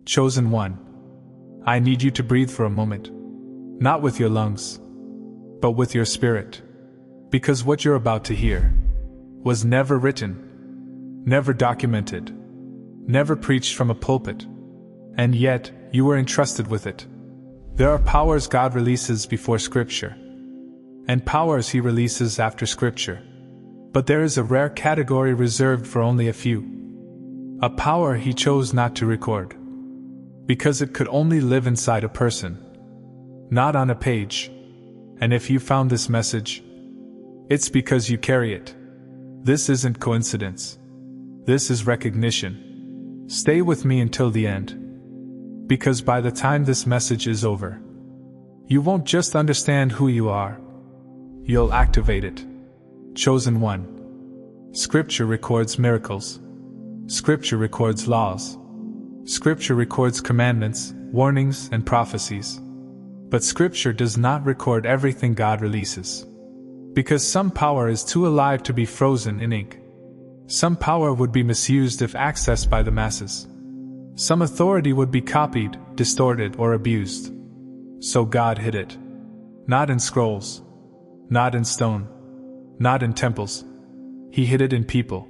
Chosen one, I need you to breathe for a moment. Not with your lungs, but with your spirit. Because what you're about to hear was never written, never documented, never preached from a pulpit, and yet you were entrusted with it. There are powers God releases before Scripture, and powers He releases after Scripture. But there is a rare category reserved for only a few. A power He chose not to record, because it could only live inside a person, not on a page. And if you found this message, it's because you carry it. This isn't coincidence. This is recognition. Stay with me until the end, because by the time this message is over, you won't just understand who you are, you'll activate it. Chosen one. Scripture records miracles. Scripture records laws. Scripture records commandments, warnings, and prophecies. But Scripture does not record everything God releases. Because some power is too alive to be frozen in ink. Some power would be misused if accessed by the masses. Some authority would be copied, distorted, or abused. So God hid it. Not in scrolls. Not in stone. Not in temples. He hid it in people.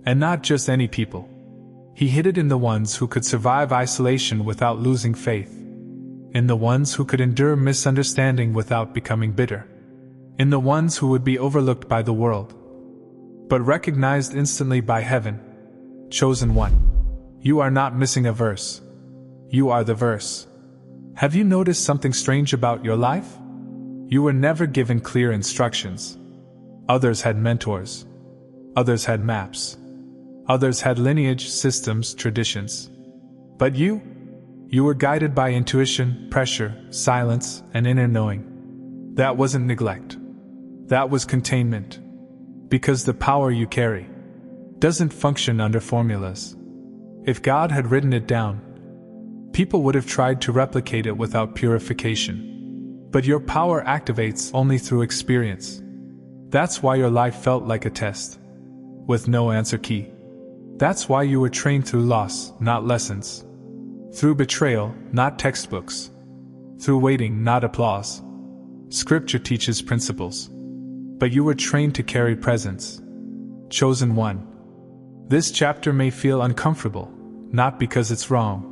And not just any people. He hid it in the ones who could survive isolation without losing faith. In the ones who could endure misunderstanding without becoming bitter. In the ones who would be overlooked by the world, but recognized instantly by heaven. Chosen one. You are not missing a verse. You are the verse. Have you noticed something strange about your life? You were never given clear instructions. Others had mentors. Others had maps. Others had lineage, systems, traditions. But you were guided by intuition, pressure, silence, and inner knowing. That wasn't neglect. That was containment. Because the power you carry doesn't function under formulas. If God had written it down, people would have tried to replicate it without purification. But your power activates only through experience. That's why your life felt like a test, with no answer key. That's why you were trained through loss, not lessons. Through betrayal, not textbooks. Through waiting, not applause. Scripture teaches principles. But you were trained to carry presence. Chosen one. This chapter may feel uncomfortable, not because it's wrong,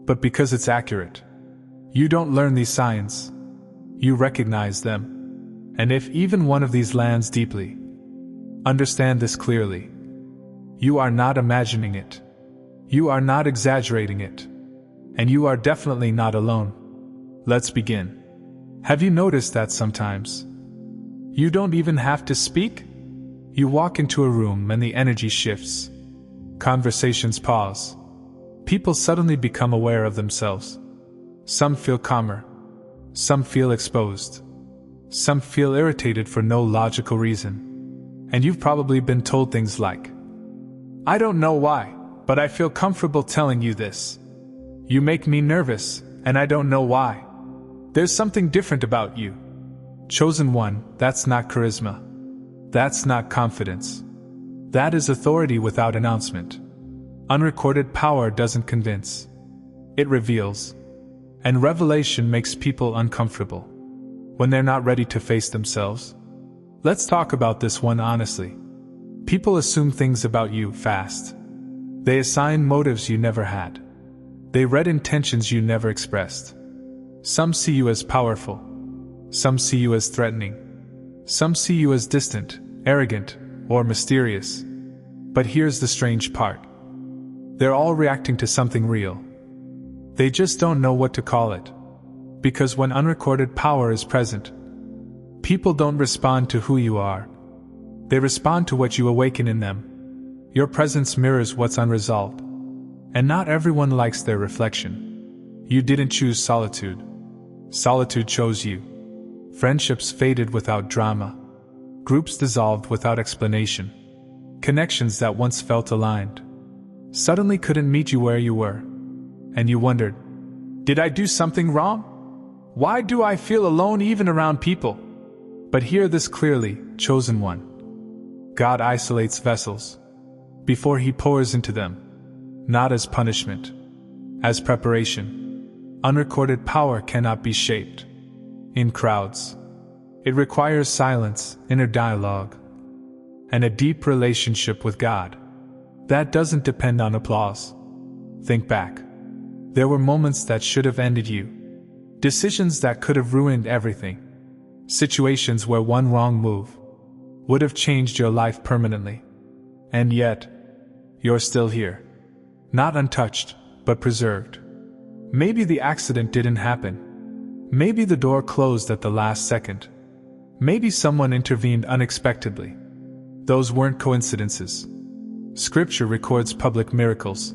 but because it's accurate. You don't learn these signs. You recognize them. And if even one of these lands deeply, understand this clearly. You are not imagining it. You are not exaggerating it. And you are definitely not alone. Let's begin. Have you noticed that sometimes you don't even have to speak? You walk into a room and the energy shifts. Conversations pause. People suddenly become aware of themselves. Some feel calmer. Some feel exposed. Some feel irritated for no logical reason. And you've probably been told things like, I don't know why, but I feel comfortable telling you this. You make me nervous, and I don't know why. There's something different about you. Chosen one, that's not charisma. That's not confidence. That is authority without announcement. Unrecorded power doesn't convince. It reveals. And revelation makes people uncomfortable when they're not ready to face themselves. Let's talk about this one honestly. People assume things about you fast. They assign motives you never had. They read intentions you never expressed. Some see you as powerful. Some see you as threatening. Some see you as distant, arrogant, or mysterious. But here's the strange part. They're all reacting to something real. They just don't know what to call it. Because when unrecorded power is present, people don't respond to who you are. They respond to what you awaken in them. Your presence mirrors what's unresolved. And not everyone likes their reflection. You didn't choose solitude. Solitude chose you. Friendships faded without drama. Groups dissolved without explanation. Connections that once felt aligned suddenly couldn't meet you where you were. And you wondered, did I do something wrong? Why do I feel alone even around people? But hear this clearly, chosen one. God isolates vessels before He pours into them, not as punishment, as preparation. Unrecorded power cannot be shaped in crowds. It requires silence, inner dialogue, and a deep relationship with God. That doesn't depend on applause. Think back. There were moments that should have ended you. Decisions that could have ruined everything. Situations where one wrong move would have changed your life permanently. And yet, you're still here. Not untouched, but preserved. Maybe the accident didn't happen. Maybe the door closed at the last second. Maybe someone intervened unexpectedly. Those weren't coincidences. Scripture records public miracles.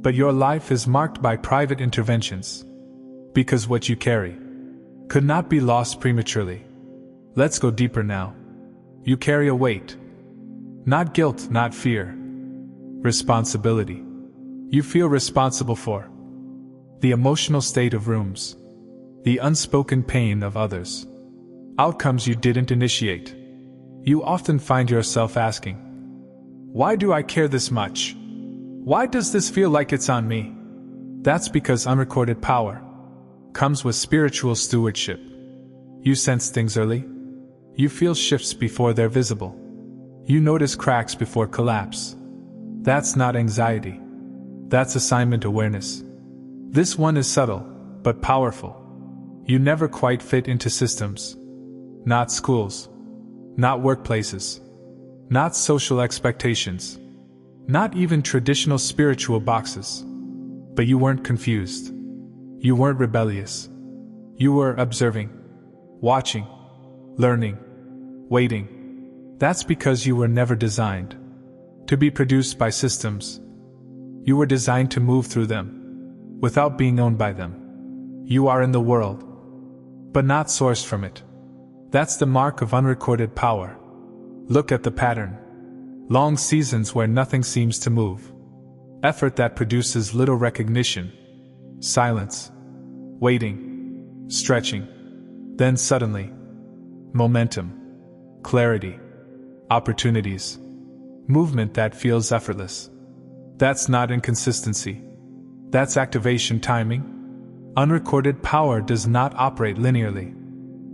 But your life is marked by private interventions. Because what you carry could not be lost prematurely. Let's go deeper now. You carry a weight. Not guilt, not fear. Responsibility. You feel responsible for the emotional state of rooms, the unspoken pain of others, outcomes you didn't initiate. You often find yourself asking, why do I care this much? Why does this feel like it's on me? That's because unrecorded power comes with spiritual stewardship. You sense things early. You feel shifts before they're visible. You notice cracks before collapse. That's not anxiety. That's assignment awareness. This one is subtle, but powerful. You never quite fit into systems. Not schools. Not workplaces. Not social expectations. Not even traditional spiritual boxes. But you weren't confused. You weren't rebellious. You were observing, watching, learning, waiting. That's because you were never designed to be produced by systems. You were designed to move through them, without being owned by them. You are in the world, but not sourced from it. That's the mark of unrecorded power. Look at the pattern. Long seasons where nothing seems to move. Effort that produces little recognition. Silence. Waiting. Stretching. Then suddenly, momentum. Clarity. Opportunities. Movement that feels effortless. That's not inconsistency. That's activation timing. Unrecorded power does not operate linearly.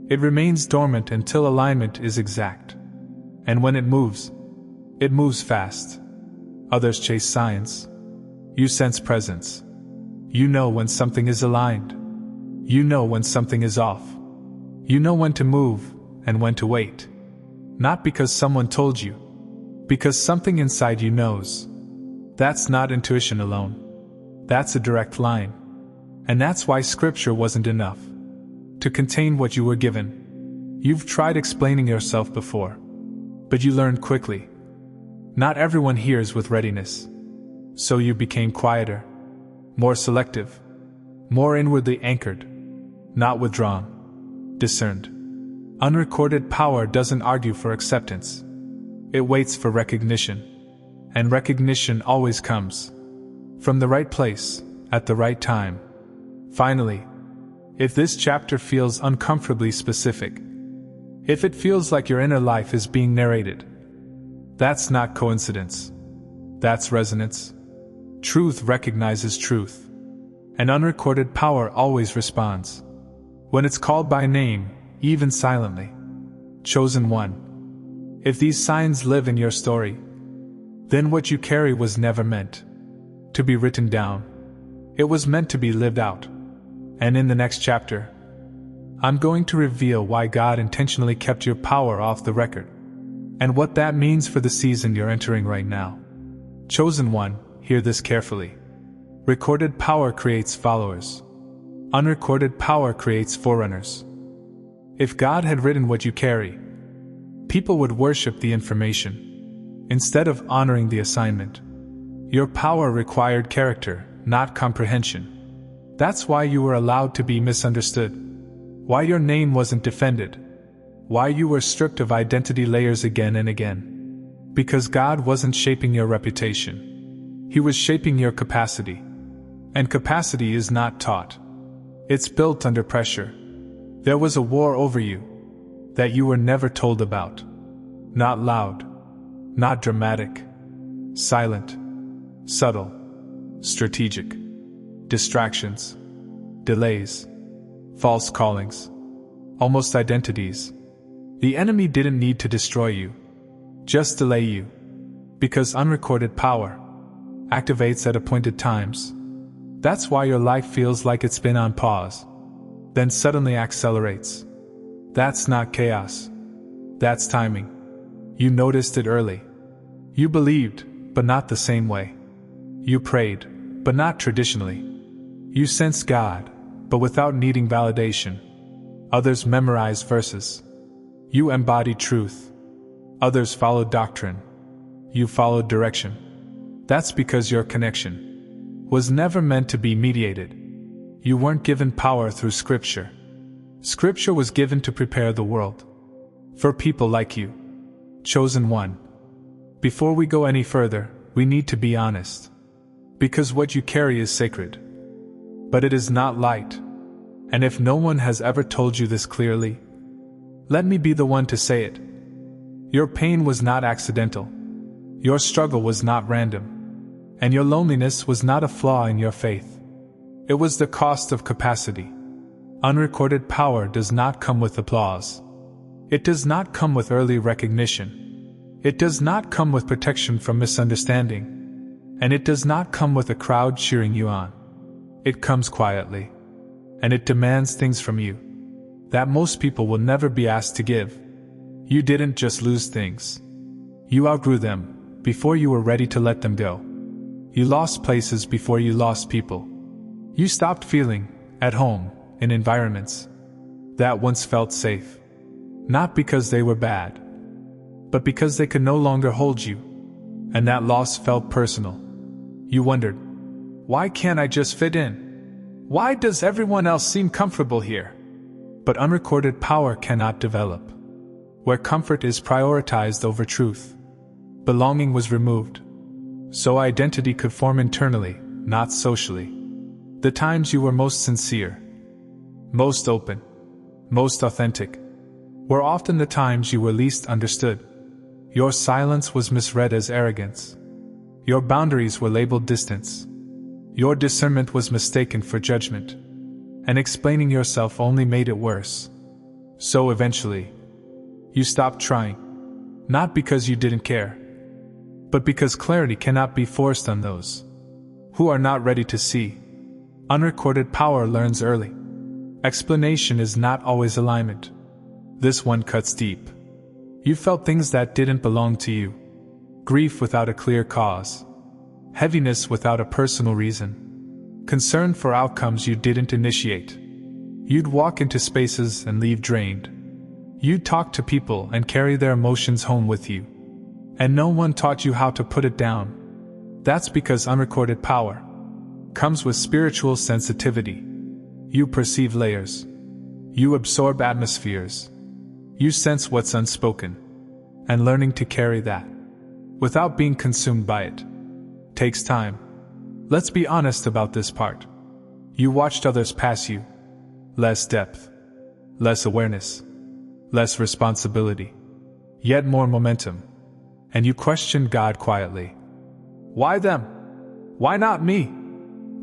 It remains dormant until alignment is exact. And when it moves fast. Others chase signs. You sense presence. You know when something is aligned. You know when something is off. You know when to move and when to wait. Not because someone told you, because something inside you knows. That's not intuition alone. That's a direct line. And that's why Scripture wasn't enough to contain what you were given. You've tried explaining yourself before, but you learned quickly. Not everyone hears with readiness. So you became quieter, more selective, more inwardly anchored, not withdrawn, discerned. Unrecorded power doesn't argue for acceptance. It waits for recognition. And recognition always comes from the right place, at the right time. Finally, if this chapter feels uncomfortably specific, if it feels like your inner life is being narrated, that's not coincidence. That's resonance. Truth recognizes truth. And unrecorded power always responds. When it's called by name, even silently. Chosen one. If these signs live in your story, then what you carry was never meant to be written down. It was meant to be lived out. And in the next chapter, I'm going to reveal why God intentionally kept your power off the record, and what that means for the season you're entering right now. Chosen one, hear this carefully. Recorded power creates followers. Unrecorded power creates forerunners. If God had written what you carry, people would worship the information instead of honoring the assignment. Your power required character, not comprehension. That's why you were allowed to be misunderstood. Why your name wasn't defended. Why you were stripped of identity layers again and again. Because God wasn't shaping your reputation. He was shaping your capacity. And capacity is not taught. It's built under pressure. There was a war over you that you were never told about. Not loud. Not dramatic. Silent. Subtle. Strategic. distractions, delays, false callings, almost identities. The enemy didn't need to destroy you, just delay you, because unrecorded power activates at appointed times. That's why your life feels like it's been on pause, then suddenly accelerates. That's not chaos. That's timing. You noticed it early. You believed, but not the same way. You prayed, but not traditionally. You sensed God, but without needing validation. Others memorized verses. You embodied truth. Others followed doctrine. You followed direction. That's because your connection was never meant to be mediated. You weren't given power through Scripture. Scripture was given to prepare the world for people like you, chosen one. Before we go any further, we need to be honest. Because what you carry is sacred. But it is not light. And if no one has ever told you this clearly, let me be the one to say it. Your pain was not accidental. Your struggle was not random. And your loneliness was not a flaw in your faith. It was the cost of capacity. Unrecorded power does not come with applause. It does not come with early recognition. It does not come with protection from misunderstanding. And it does not come with a crowd cheering you on. It comes quietly. And it demands things from you that most people will never be asked to give. You didn't just lose things. You outgrew them before you were ready to let them go. You lost places before you lost people. You stopped feeling at home in environments that once felt safe. Not because they were bad, but because they could no longer hold you. And that loss felt personal. You wondered, why can't I just fit in? Why does everyone else seem comfortable here? But unrecorded power cannot develop where comfort is prioritized over truth. Belonging was removed, so identity could form internally, not socially. The times you were most sincere, most open, most authentic, were often the times you were least understood. Your silence was misread as arrogance. Your boundaries were labeled distance. Your discernment was mistaken for judgment. And explaining yourself only made it worse. So eventually, you stopped trying. Not because you didn't care, but because clarity cannot be forced on those who are not ready to see. Unrecorded power learns early. Explanation is not always alignment. This one cuts deep. You felt things that didn't belong to you. Grief without a clear cause. Heaviness without a personal reason. Concern for outcomes you didn't initiate. You'd walk into spaces and leave drained. You'd talk to people and carry their emotions home with you. And no one taught you how to put it down. That's because unrecorded power comes with spiritual sensitivity. You perceive layers. You absorb atmospheres. You sense what's unspoken. And learning to carry that, without being consumed by it, takes time. Let's be honest about this part. You watched others pass you. Less depth. Less awareness. Less responsibility. Yet more momentum. And you questioned God quietly. Why them? Why not me?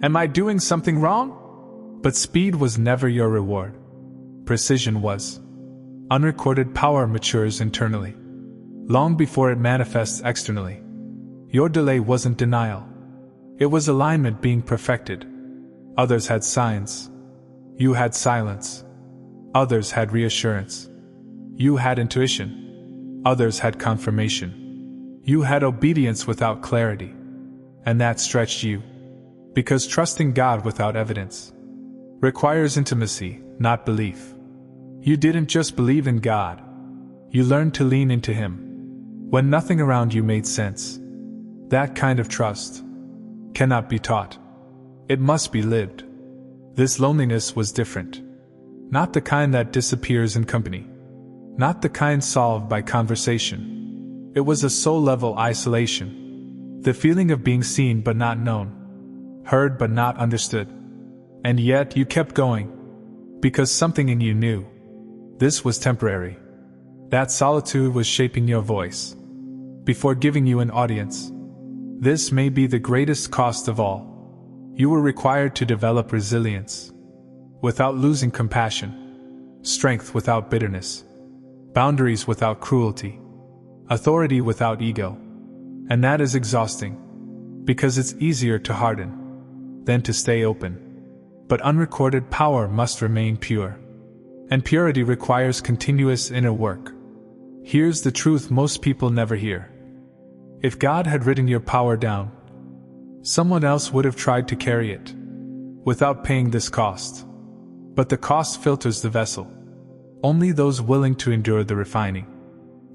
Am I doing something wrong? But speed was never your reward. Precision was. Unrecorded power matures internally, long before it manifests externally. Your delay wasn't denial. It was alignment being perfected. Others had signs. You had silence. Others had reassurance. You had intuition. Others had confirmation. You had obedience without clarity. And that stretched you. Because trusting God without evidence requires intimacy, not belief. You didn't just believe in God. You learned to lean into Him when nothing around you made sense. That kind of trust cannot be taught. It must be lived. This loneliness was different. Not the kind that disappears in company. Not the kind solved by conversation. It was a soul-level isolation. The feeling of being seen but not known. Heard but not understood. And yet you kept going. Because something in you knew. This was temporary. That solitude was shaping your voice. Before giving you an audience. This may be the greatest cost of all. You were required to develop resilience, without losing compassion, strength without bitterness, boundaries without cruelty, authority without ego. And that is exhausting, because it's easier to harden than to stay open. But unrecorded power must remain pure, and purity requires continuous inner work. Here's the truth most people never hear. If God had written your power down, someone else would have tried to carry it, without paying this cost. But the cost filters the vessel. Only those willing to endure the refining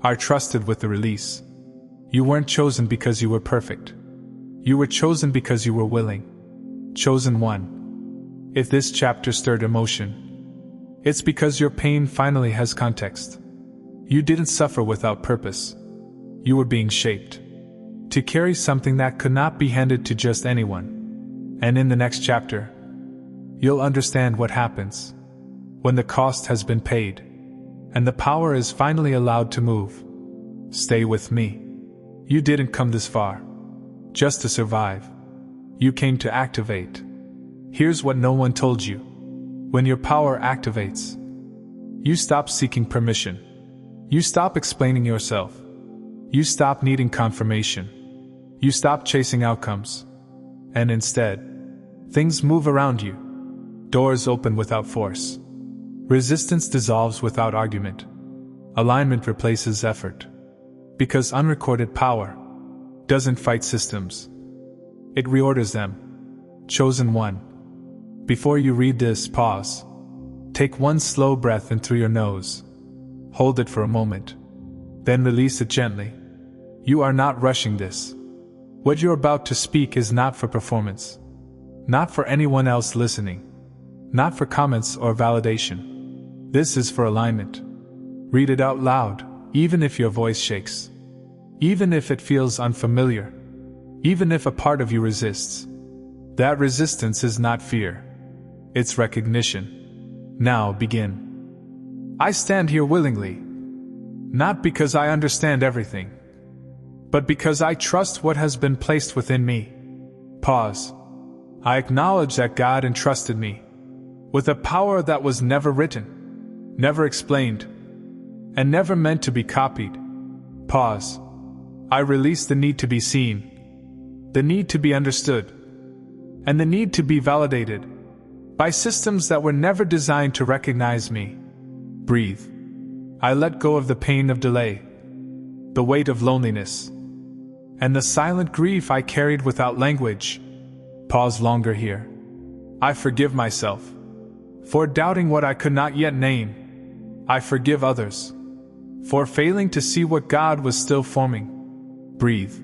are trusted with the release. You weren't chosen because you were perfect. You were chosen because you were willing. Chosen one. If this chapter stirred emotion, it's because your pain finally has context. You didn't suffer without purpose. You were being shaped to carry something that could not be handed to just anyone. And in the next chapter, you'll understand what happens when the cost has been paid and the power is finally allowed to move. Stay with me. You didn't come this far just to survive. You came to activate. Here's what no one told you. When your power activates, you stop seeking permission. You stop explaining yourself. You stop needing confirmation. You stop chasing outcomes. And instead, things move around you. Doors open without force. Resistance dissolves without argument. Alignment replaces effort. Because unrecorded power doesn't fight systems. It reorders them. Chosen one. Before you read this, pause. Take one slow breath in through your nose. Hold it for a moment. Then release it gently. You are not rushing this. What you're about to speak is not for performance. Not for anyone else listening. Not for comments or validation. This is for alignment. Read it out loud, even if your voice shakes. Even if it feels unfamiliar. Even if a part of you resists. That resistance is not fear. It's recognition. Now begin. I stand here willingly. Not because I understand everything, but because I trust what has been placed within me. Pause. I acknowledge that God entrusted me with a power that was never written, never explained, and never meant to be copied. Pause. I release the need to be seen, the need to be understood, and the need to be validated by systems that were never designed to recognize me. Breathe. I let go of the pain of delay, the weight of loneliness, and the silent grief I carried without language. Pause longer here. I forgive myself for doubting what I could not yet name. I forgive others for failing to see what God was still forming. Breathe.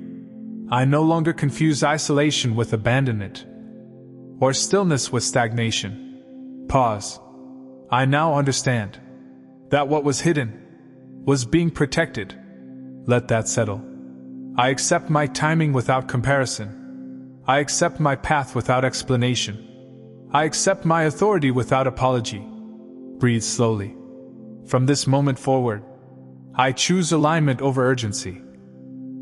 I no longer confuse isolation with abandonment, or stillness with stagnation. Pause. I now understand that what was hidden was being protected. Let that settle. I accept my timing without comparison. I accept my path without explanation. I accept my authority without apology. Breathe slowly. From this moment forward, I choose alignment over urgency,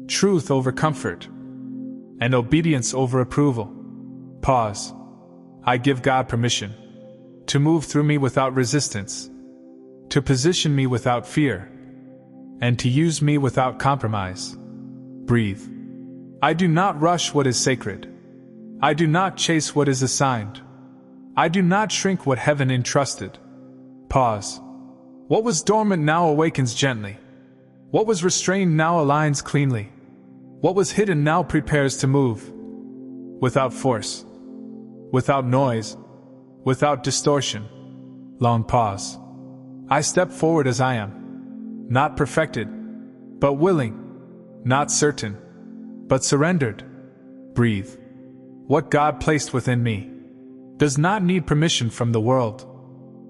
truth over comfort, and obedience over approval. Pause. I give God permission to move through me without resistance, to position me without fear, and to use me without compromise. Breathe. I do not rush what is sacred. I do not chase what is assigned. I do not shrink what heaven entrusted. Pause. What was dormant now awakens gently. What was restrained now aligns cleanly. What was hidden now prepares to move. Without force. Without noise. Without distortion. Long pause. I step forward as I am. Not perfected, but willing. Not certain, but surrendered. Breathe. What God placed within me does not need permission from the world.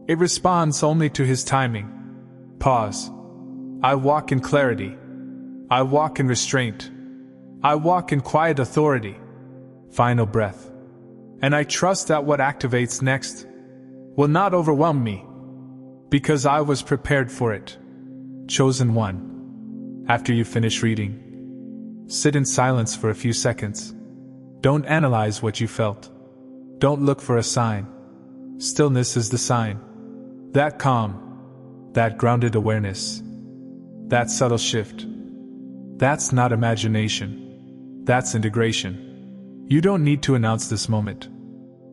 It responds only to His timing. Pause. I walk in clarity. I walk in restraint. I walk in quiet authority. Final breath. And I trust that what activates next will not overwhelm me, because I was prepared for it. Chosen one. After you finish reading, sit in silence for a few seconds. Don't analyze what you felt. Don't look for a sign. Stillness is the sign. That calm, that grounded awareness, that subtle shift. That's not imagination. That's integration. You don't need to announce this moment.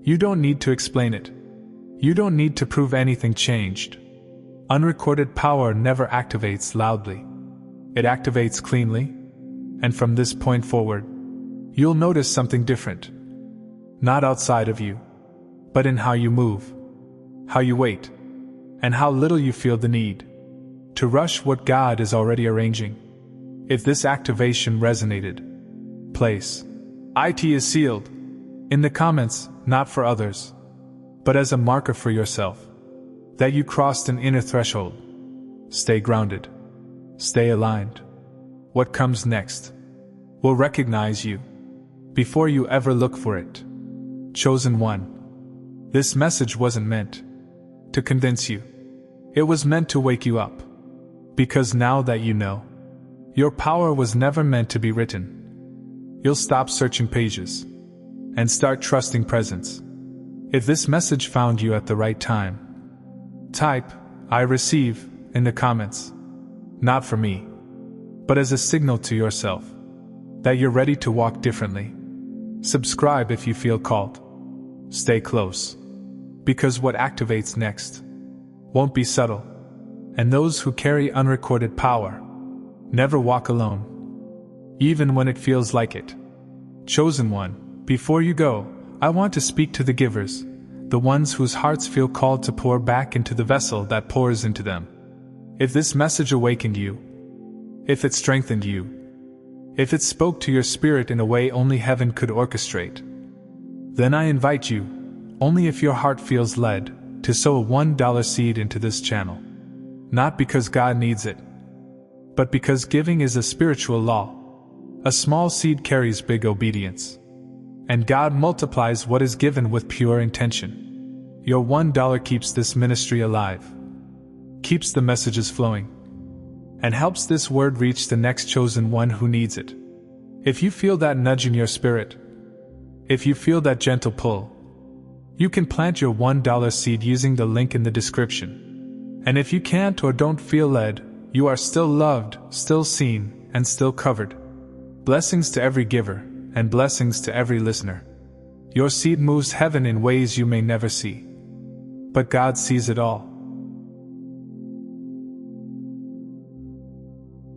You don't need to explain it. You don't need to prove anything changed. Unrecorded power never activates loudly. It activates cleanly, and from this point forward, you'll notice something different. Not outside of you, but in how you move, how you wait, and how little you feel the need to rush what God is already arranging. If this activation resonated, place IT is sealed in the comments, not for others, but as a marker for yourself, that you crossed an inner threshold. Stay grounded. Stay aligned. What comes next will recognize you before you ever look for it. Chosen one. This message wasn't meant to convince you. It was meant to wake you up. Because now that you know, your power was never meant to be written. You'll stop searching pages and start trusting presence. If this message found you at the right time, type "I receive" in the comments. Not for me, but as a signal to yourself that you're ready to walk differently. Subscribe if you feel called. Stay close, because what activates next won't be subtle, and those who carry unrecorded power never walk alone, even when it feels like it. Chosen one, before you go, I want to speak to the givers, the ones whose hearts feel called to pour back into the vessel that pours into them. If this message awakened you, if it strengthened you, if it spoke to your spirit in a way only heaven could orchestrate, then I invite you, only if your heart feels led, to sow a $1 seed into this channel. Not because God needs it, but because giving is a spiritual law. A small seed carries big obedience, and God multiplies what is given with pure intention. Your $1 keeps this ministry alive, keeps the messages flowing, and helps this word reach the next chosen one who needs it. If you feel that nudge in your spirit, if you feel that gentle pull, you can plant your $1 seed using the link in the description. And if you can't or don't feel led, you are still loved, still seen, and still covered. Blessings to every giver, and blessings to every listener. Your seed moves heaven in ways you may never see. But God sees it all.